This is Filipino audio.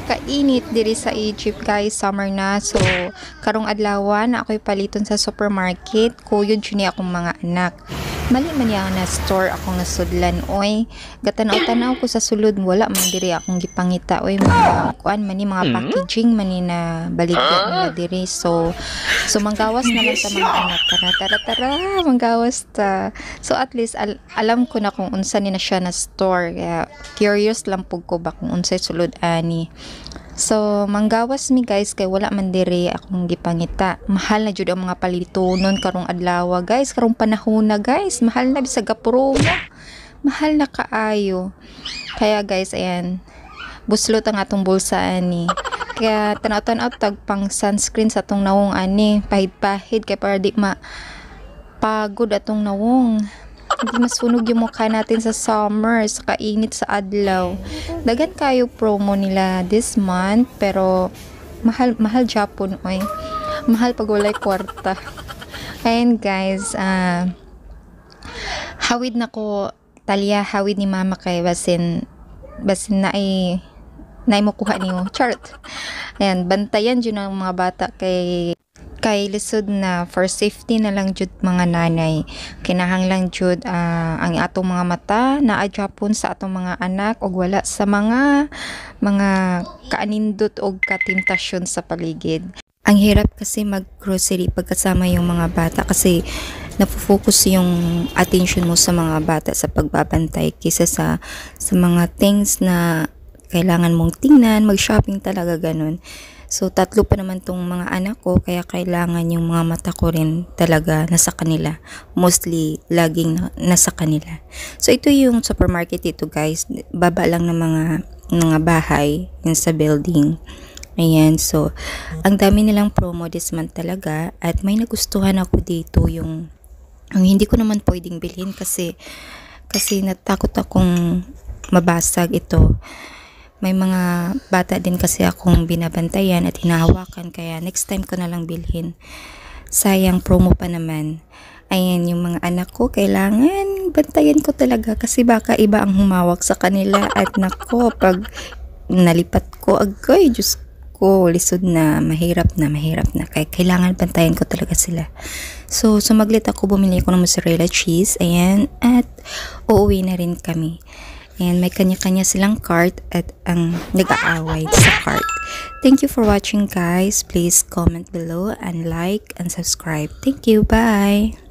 kainit diri sa Egypt guys, summer na. So karong adlaw na ako'y paliton sa supermarket, kuyod ni akong mga anak. Mali man niya na store akong nasudlan oy. Gatanaw-tanaw ko sa sulod, wala man diri akong gipangita oy, mga kuan man ni mga packaging man ni na baligya nila diri. So manggawas na lang sa mga anak. Tara, manggawas ta. So at least alam ko na kung unsa ni na siya na store. Kaya curious lang pug ko ba kung unsay sulod ani. So manggawas mi guys kay wala man diri akong gipangita. Mahal na jud ang mga palitonon karong adlaw guys, karong panahon na guys. Mahal na bisag promo. Mahal na kaayo. Kaya guys ayan, buslot ang atong bulsa ani. Kaya tanaw-tanaw tag pang sunscreen sa atong nawong ani, pahid-pahid kay para di pagod atong nawong. Hindi masunog yung mukha natin sa summer, sa kainit sa adlaw. Dagan kayo promo nila this month, pero mahal Japon oy. Mahal pag walay kwarta. Ayan guys, hawid na ko talya, hawid ni mama kay basin na ay mo kuha niyo chart. Ayan, bantayan jud ang mga bata kay lisod na for safety na lang jud mga nanay. Kinahanglan jud ang atong mga mata na adjapon sa atong mga anak og wala sa mga kaanindot og katentasyon sa paligid. Ang hirap kasi mag-grocery pagkasama yung mga bata kasi nafo-focus yung attention mo sa mga bata sa pagbabantay kaysa sa mga things na kailangan mong tingnan, mag-shopping talaga ganun. So, 3 pa naman tong mga anak ko, kaya kailangan yung mga mata ko rin talaga nasa kanila. Mostly, laging nasa kanila. So, ito yung supermarket ito guys. Baba lang ng mga bahay yun sa building. Ayan, so, ang dami nilang promo this month talaga. At may nagustuhan ako dito yung hindi ko naman pwedeng bilhin kasi natakot akong mabasag ito. May mga bata din kasi akong binabantayan at hinahawakan, kaya next time ko na lang bilhin. Sayang, promo pa naman. Ayan, yung mga anak ko, kailangan bantayan ko talaga kasi baka iba ang humawak sa kanila. At nako, pag nalipat ko, agay, Diyos ko, lisod na, mahirap na. Kaya kailangan bantayan ko talaga sila. So sumaglit ako, bumili ko ng mozzarella cheese. Ayan, at uuwi na rin kami. And may kanya-kanya silang cart at ang nag-aaway sa cart. Thank you for watching guys. Please comment below and like and subscribe. Thank you. Bye!